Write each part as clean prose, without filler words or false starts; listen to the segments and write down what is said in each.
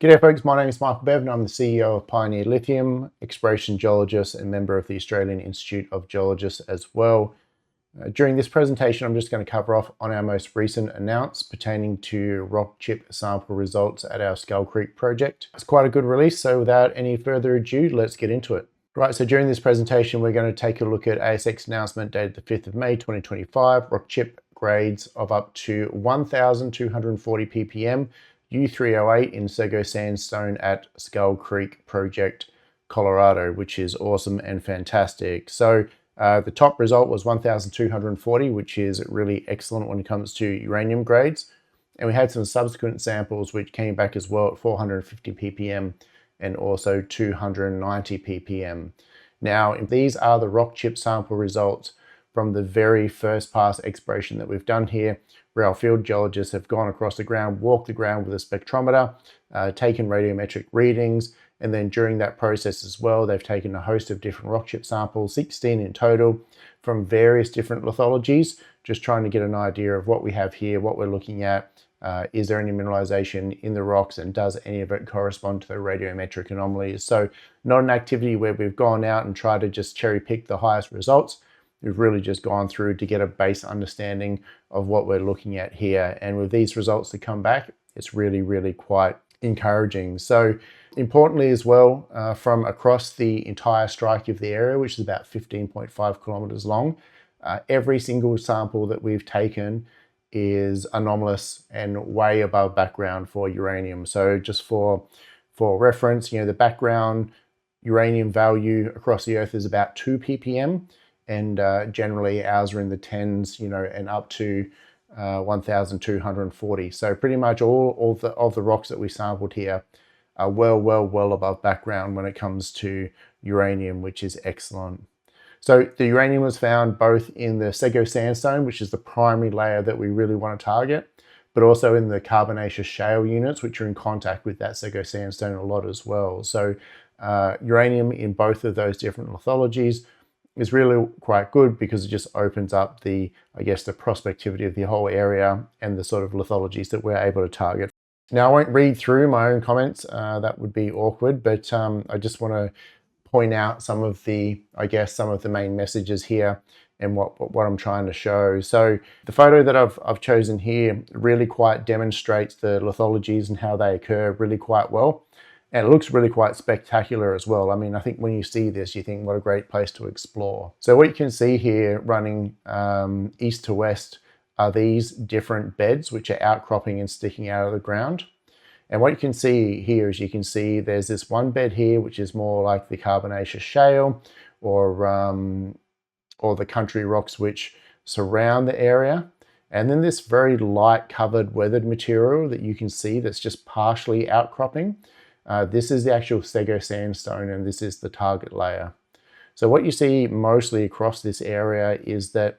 G'day folks, my name is Michael Bevan. I'm the CEO of Pioneer Lithium, exploration geologist and member of the Australian Institute of Geologists as well. During this presentation, I'm just going to cover off on our most recent announce pertaining to rock chip sample results at our Skull Creek project. It's quite a good release, so without any further ado, let's get into it. Right, so during this presentation, we're going to take a look at ASX announcement dated the 5th of May 2025, rock chip grades of up to 1,240 ppm, U3O8 in Sego Sandstone at Skull Creek Project, Colorado, which is awesome and fantastic. So the top result was 1,240, which is really excellent when it comes to uranium grades. And we had some subsequent samples which came back as well at 450 ppm and also 290 ppm. Now, these are the rock chip sample results from the very first pass exploration that we've done here, where our field geologists have gone across the ground, walked the ground with a spectrometer, taken radiometric readings, and then during that process as well, they've taken a host of different rock chip samples, 16 in total, from various different lithologies, just trying to get an idea of what we have here, what we're looking at. Is there any mineralization in the rocks, and does any of it correspond to the radiometric anomalies? So not an activity where we've gone out and tried to just cherry pick the highest results. We've really just gone through to get a base understanding of what we're looking at here. And with these results that come back, it's really quite encouraging. So importantly as well, from across the entire strike of the area, which is about 15.5 kilometers long, every single sample that we've taken is anomalous and way above background for uranium. So just for reference, the background uranium value across the Earth is about 2 ppm. And generally ours are in the tens, and up to 1,240. So pretty much all of the rocks that we sampled here are well above background when it comes to uranium, which is excellent. So the uranium was found both in the Sego Sandstone, which is the primary layer that we really want to target, but also in the Carbonaceous Shale units, which are in contact with that Sego Sandstone a lot as well. So uranium in both of those different lithologies is really quite good because it just opens up the prospectivity of the whole area and the sort of lithologies that we're able to target. Now, I won't read through my own comments, that would be awkward, but I just want to point out some of the main messages here and what I'm trying to show. So the photo that I've chosen here really quite demonstrates the lithologies and how they occur really quite well. And it looks really quite spectacular as well. I mean, I think when you see this, you think what a great place to explore. So what you can see here running east to west are these different beds which are outcropping and sticking out of the ground. And what you can see here is there's this one bed here, which is more like the Carbonaceous Shale or the country rocks which surround the area. And then this very light covered weathered material that you can see that's just partially outcropping. This is the actual Sego Sandstone, and this is the target layer. So what you see mostly across this area is that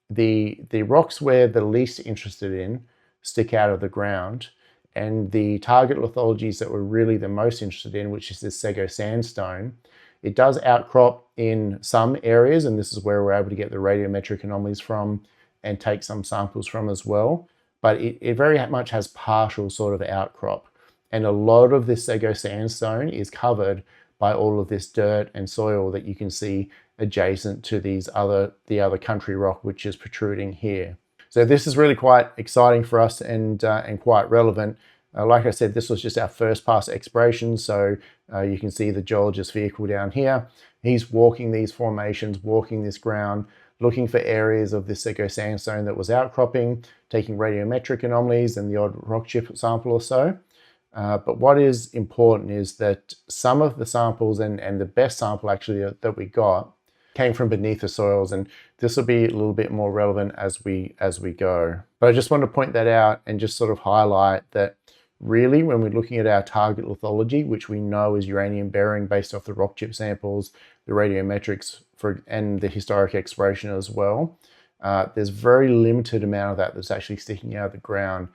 the rocks we're the least interested in stick out of the ground, and the target lithologies that we're really the most interested in, which is this Sego Sandstone, it does outcrop in some areas, and this is where we're able to get the radiometric anomalies from and take some samples from as well. But it very much has partial sort of outcrop. And a lot of this Sego Sandstone is covered by all of this dirt and soil that you can see adjacent to the other country rock, which is protruding here. So this is really quite exciting for us and quite relevant. Like I said, this was just our first pass exploration. So you can see the geologist vehicle down here. He's walking these formations, walking this ground, looking for areas of this Sego Sandstone that was outcropping, taking radiometric anomalies and the odd rock chip sample or so. But what is important is that some of the samples and the best sample actually that we got came from beneath the soils, and this will be a little bit more relevant as we go. But I just want to point that out and just sort of highlight that really when we're looking at our target lithology, which we know is uranium bearing based off the rock chip samples, the radiometrics and the historic exploration as well, there's very limited amount of that that's actually sticking out of the ground.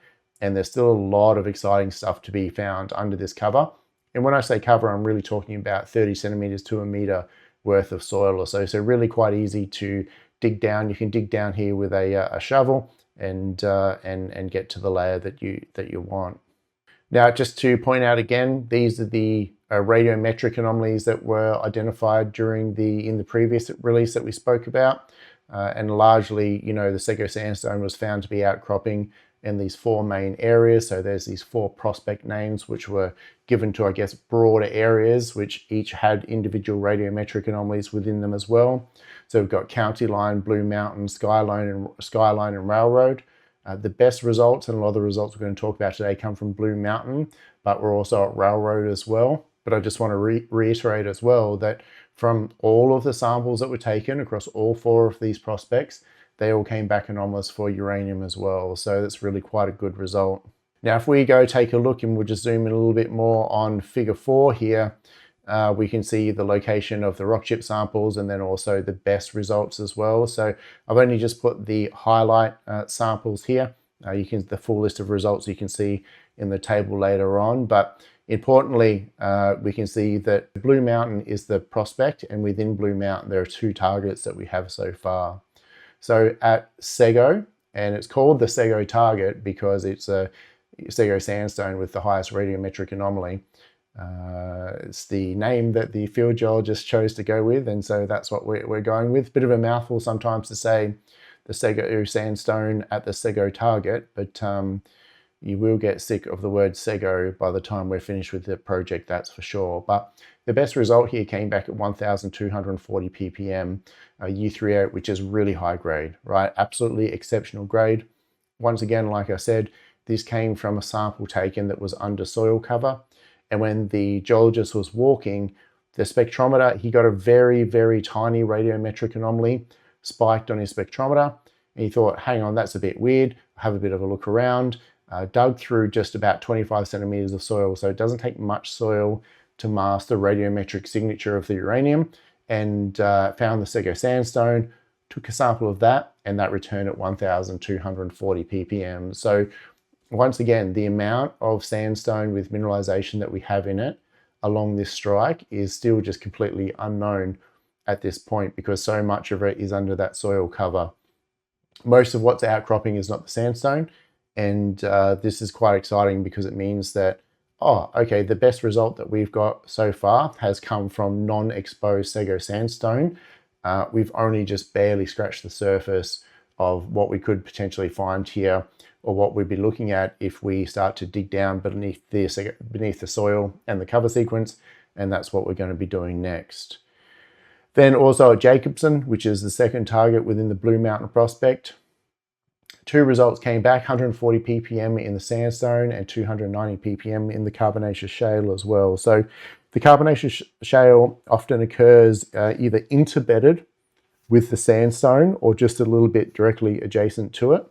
And there's still a lot of exciting stuff to be found under this cover. And when I say cover, I'm really talking about 30 centimeters to a meter worth of soil or so. So really quite easy to dig down. You can dig down here with a shovel and get to the layer that you want. Now, just to point out again, these are the radiometric anomalies that were identified during in the previous release that we spoke about. And largely, you know, the Sego Sandstone was found to be outcropping in these 4 main areas. So there's these 4 prospect names, which were given to, I guess, broader areas, which each had individual radiometric anomalies within them as well. So we've got County Line, Blue Mountain, Skyline, and Railroad. The best results, and a lot of the results we're going to talk about today, come from Blue Mountain, but we're also at Railroad as well. But I just want to reiterate as well that from all of the samples that were taken across all 4 of these prospects, they all came back anomalous for uranium as well. So that's really quite a good result. Now, if we go take a look, and we'll just zoom in a little bit more on figure 4 here, we can see the location of the rock chip samples and then also the best results as well. So I've only just put the highlight samples here. The full list of results you can see in the table later on. But importantly, we can see that Blue Mountain is the prospect, and within Blue Mountain there are 2 targets that we have so far. So at Sego, and it's called the Sego target because it's a Sego Sandstone with the highest radiometric anomaly. It's the name that the field geologist chose to go with, and so that's what we're going with. Bit of a mouthful sometimes to say the Sego Sandstone at the Sego target, but you will get sick of the word Sego by the time we're finished with the project, that's for sure. But the best result here came back at 1,240 ppm U3O8, which is really high grade, right? Absolutely exceptional grade. Once again, like I said, this came from a sample taken that was under soil cover. And when the geologist was walking the spectrometer, he got a very, very tiny radiometric anomaly spiked on his spectrometer. And he thought, hang on, that's a bit weird. Have a bit of a look around. Dug through just about 25 centimeters of soil. So it doesn't take much soil to mask the radiometric signature of the uranium, and found the Sego Sandstone, took a sample of that, and that returned at 1,240 ppm. So once again, the amount of sandstone with mineralization that we have in it along this strike is still just completely unknown at this point, because so much of it is under that soil cover. Most of what's outcropping is not the sandstone, and this is quite exciting because it means that, oh, okay, the best result that we've got so far has come from non-exposed Sego Sandstone. We've only just barely scratched the surface of what we could potentially find here, or what we'd be looking at if we start to dig down beneath the soil and the cover sequence, and that's what we're going to be doing next. Then also at Jacobson, which is the second target within the Blue Mountain prospect, 2 results came back, 140 ppm in the sandstone and 290 ppm in the carbonaceous shale as well. So the carbonaceous shale often occurs either interbedded with the sandstone or just a little bit directly adjacent to it.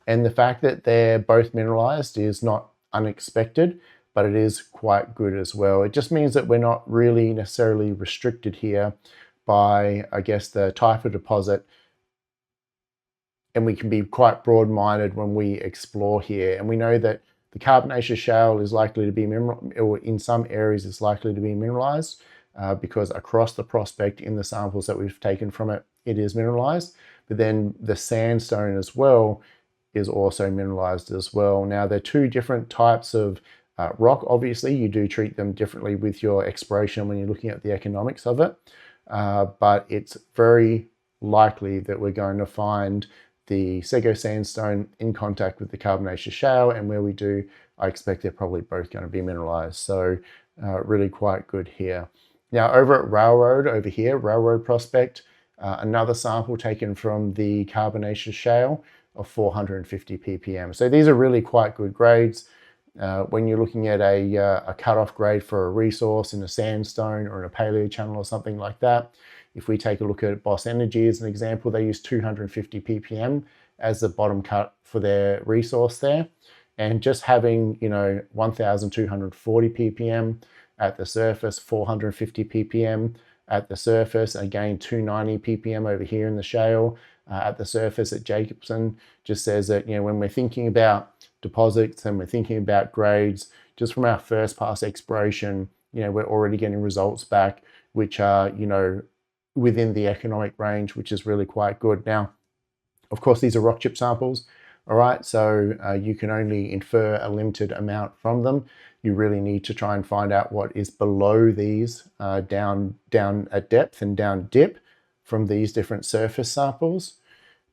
And the fact that they're both mineralized is not unexpected, but it is quite good as well. It just means that we're not really necessarily restricted here by, I guess, the type of deposit, and we can be quite broad-minded when we explore here. And we know that the carbonaceous shale is likely to be or in some areas it's likely to be mineralized because across the prospect in the samples that we've taken from it, it is mineralized. But then the sandstone as well is also mineralized as well. Now, they're 2 different types of rock. Obviously, you do treat them differently with your exploration when you're looking at the economics of it. But it's very likely that we're going to find the Sego Sandstone in contact with the carbonaceous shale, and where we do, I expect they're probably both going to be mineralized. So really quite good here. Now over at Railroad, over here, Railroad prospect, another sample taken from the carbonaceous shale of 450 ppm. So these are really quite good grades. When you're looking at a cutoff grade for a resource in a sandstone or in a paleo channel or something like that, if we take a look at Boss Energy as an example, they use 250 ppm as the bottom cut for their resource there. And just having, 1,240 ppm at the surface, 450 ppm at the surface, again 290 ppm over here in the shale at the surface at Jacobson, just says that, when we're thinking about deposits and we're thinking about grades, just from our first pass exploration, we're already getting results back which are, within the economic range, which is really quite good. Now, of course, these are rock chip samples. All right, so you can only infer a limited amount from them. You really need to try and find out what is below these down at depth and down dip from these different surface samples.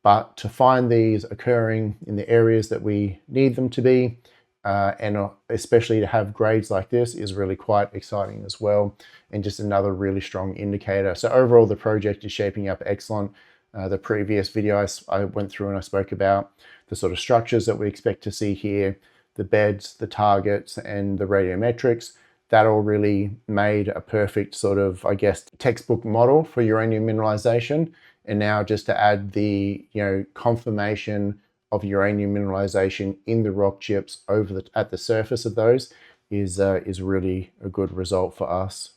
But to find these occurring in the areas that we need them to be, and especially to have grades like this, is really quite exciting as well, and just another really strong indicator. So overall, the project is shaping up excellent. The previous video I went through and I spoke about the sort of structures that we expect to see here, the beds, the targets, and the radiometrics. That all really made a perfect sort of, I guess, textbook model for uranium mineralization. And now just to add the, confirmation of uranium mineralization in the rock chips at the surface of those is really a good result for us.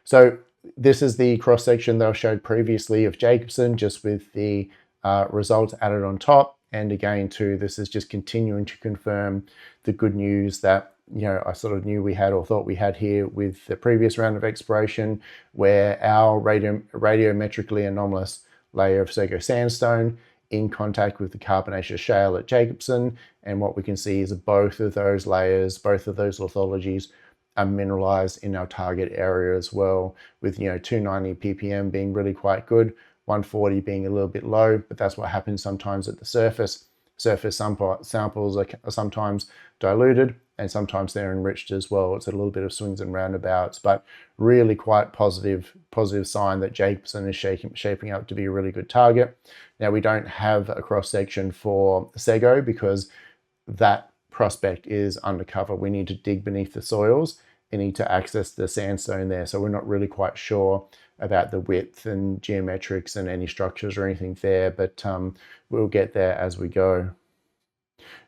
So this is the cross section that I showed previously of Jacobson, just with the results added on top. And again, too, this is just continuing to confirm the good news that I sort of knew we had, or thought we had here with the previous round of exploration, where our radiometrically anomalous layer of Sego Sandstone in contact with the carbonaceous shale at Jacobson. And what we can see is both of those layers, both of those lithologies are mineralized in our target area as well, with 290 ppm being really quite good, 140 being a little bit low, but that's what happens sometimes at the surface. Surface samples are sometimes diluted and sometimes they're enriched as well. It's a little bit of swings and roundabouts, but really quite positive sign that Jacobson is shaping up to be a really good target. Now, we don't have a cross section for Sego because that prospect is undercover. We need to dig beneath the soils and need to access the sandstone there. So we're not really quite sure about the width and geometrics and any structures or anything there, but we'll get there as we go.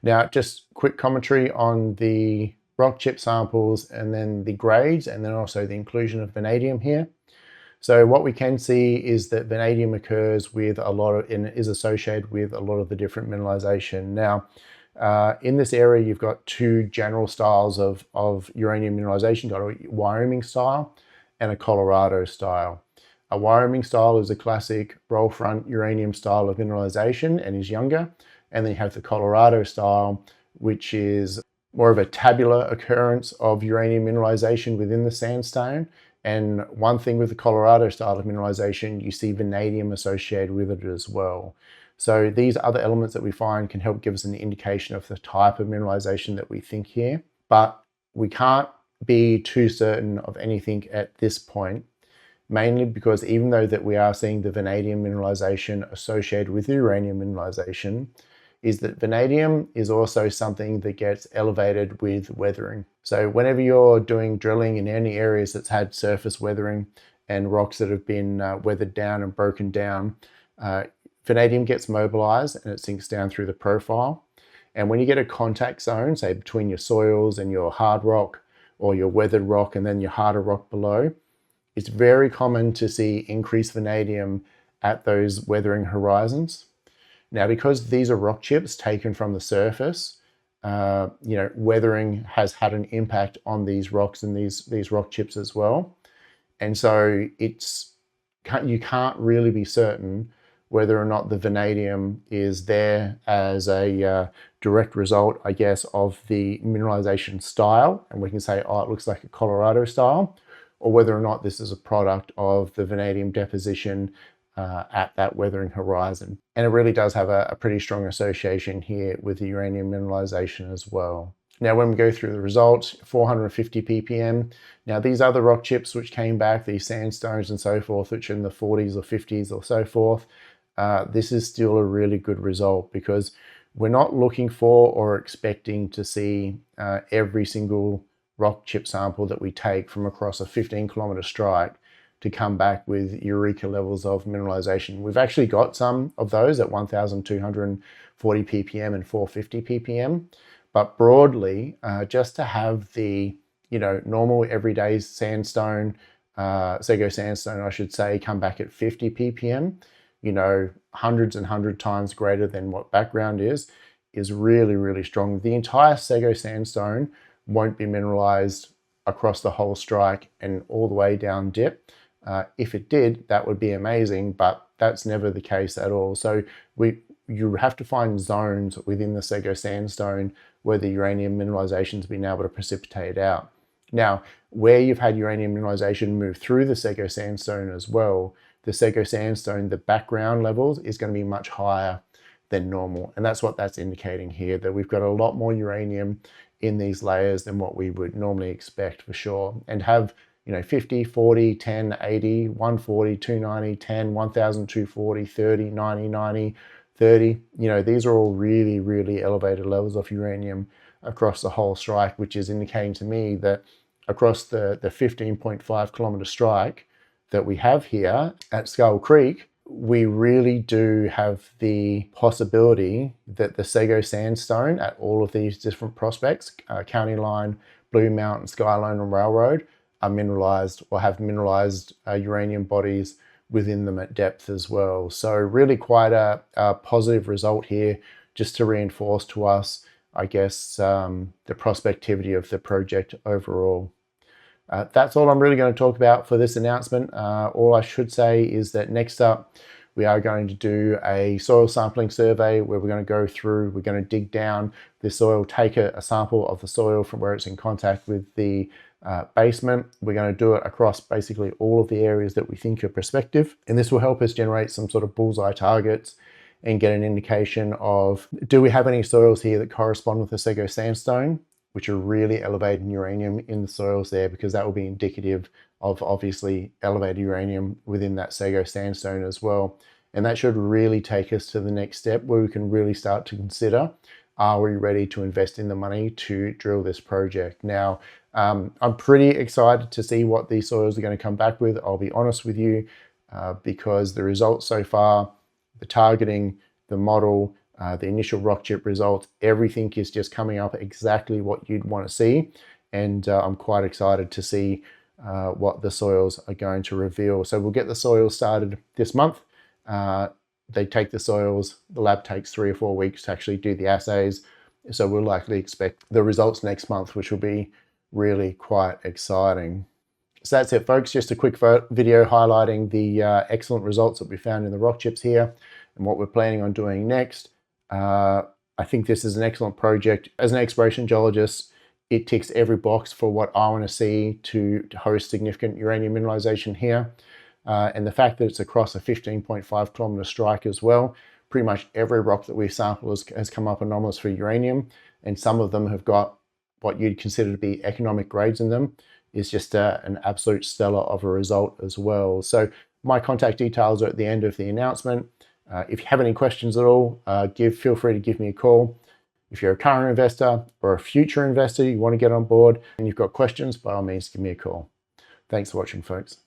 Now, just quick commentary on the rock chip samples and then the grades, and then also the inclusion of vanadium here. So what we can see is that vanadium occurs with a lot of, and is associated with a lot of the different mineralization. Now, in this area, you've got two general styles of uranium mineralization. You've got a Wyoming style and a Colorado style. A Wyoming style is a classic roll front uranium style of mineralization and is younger. And then you have the Colorado style, which is more of a tabular occurrence of uranium mineralization within the sandstone. And one thing with the Colorado style of mineralization, you see vanadium associated with it as well. So these other elements that we find can help give us an indication of the type of mineralization that we think here. But we can't be too certain of anything at this point, mainly because even though that we are seeing the vanadium mineralization associated with the uranium mineralization, is that vanadium is also something that gets elevated with weathering. So whenever you're doing drilling in any areas that's had surface weathering and rocks that have been weathered down and broken down, vanadium gets mobilized and it sinks down through the profile. And when you get a contact zone, say between your soils and your hard rock, or your weathered rock and then your harder rock below, it's very common to see increased vanadium at those weathering horizons. Now, because these are rock chips taken from the surface, weathering has had an impact on these rocks and these rock chips as well. And so you can't really be certain whether or not the vanadium is there as a direct result, I guess, of the mineralization style. And we can say, oh, it looks like a Colorado style, or whether or not this is a product of the vanadium deposition at that weathering horizon. And it really does have a pretty strong association here with the uranium mineralization as well. Now, when we go through the results, 450 ppm. Now, these other rock chips which came back, these sandstones and so forth, which are in the 40s or 50s or so forth, this is still a really good result, because we're not looking for or expecting to see every single rock chip sample that we take from across a 15-kilometer strike to come back with eureka levels of mineralization. We've actually got some of those at 1,240 ppm and 450 ppm, but broadly, just to have the normal everyday sandstone, Sego Sandstone, I should say, come back at 50 ppm, hundreds and hundred times greater than what background is really, really strong. The entire Sego Sandstone won't be mineralized across the whole strike and all the way down dip. If it did, that would be amazing, but that's never the case at all. So we you have to find zones within the Sego Sandstone where the uranium mineralization's been able to precipitate out. Now, where you've had uranium mineralization move through the Sego Sandstone as well, the Sego Sandstone, the background levels is going to be much higher than normal. And that's what that's indicating here, that we've got a lot more uranium in these layers than what we would normally expect for sure. And have, 50, 40, 10, 80, 140, 290, 10, 1,240, 30, 90, 90, 30. These are all really, really elevated levels of uranium across the whole strike, which is indicating to me that across the 15.5 kilometer strike that we have here at Skull Creek, we really do have the possibility that the Sego Sandstone at all of these different prospects, County Line, Blue Mountain, Skyline, and Railroad, are mineralized or have mineralized uranium bodies within them at depth as well. So really quite a positive result here, just to reinforce to us, I guess, the prospectivity of the project overall. That's all I'm really going to talk about for this announcement. All I should say is that next up, we are going to do a soil sampling survey where we're going to go through, we're going to dig down the soil, take a sample of the soil from where it's in contact with the basement. We're going to do it across basically all of the areas that we think are prospective. And this will help us generate some sort of bullseye targets and get an indication of, do we have any soils here that correspond with the Sego Sandstone, which are really elevated in uranium in the soils there, because that will be indicative of obviously elevated uranium within that Sego Sandstone as well. And that should really take us to the next step where we can really start to consider, are we ready to invest in the money to drill this project? Now, I'm pretty excited to see what these soils are going to come back with. I'll be honest with you, because the results so far, the targeting, the model, the initial rock chip results, everything is just coming up exactly what you'd want to see. And I'm quite excited to see what the soils are going to reveal. So we'll get the soils started this month. They take the soils, the lab takes 3 or 4 weeks to actually do the assays. So we'll likely expect the results next month, which will be really quite exciting. So that's it, folks. Just a quick video highlighting the excellent results that we found in the rock chips here and what we're planning on doing next. I think this is an excellent project. As an exploration geologist, it ticks every box for what I want to see to host significant uranium mineralization here. And the fact that it's across a 15.5 kilometer strike as well, pretty much every rock that we've sampled has come up anomalous for uranium, and some of them have got what you'd consider to be economic grades in them, is just an absolute stellar of a result as well. So my contact details are at the end of the announcement. If you have any questions at all, feel free to give me a call. If you're a current investor or a future investor, you want to get on board and you've got questions, by all means, give me a call. Thanks for watching, folks.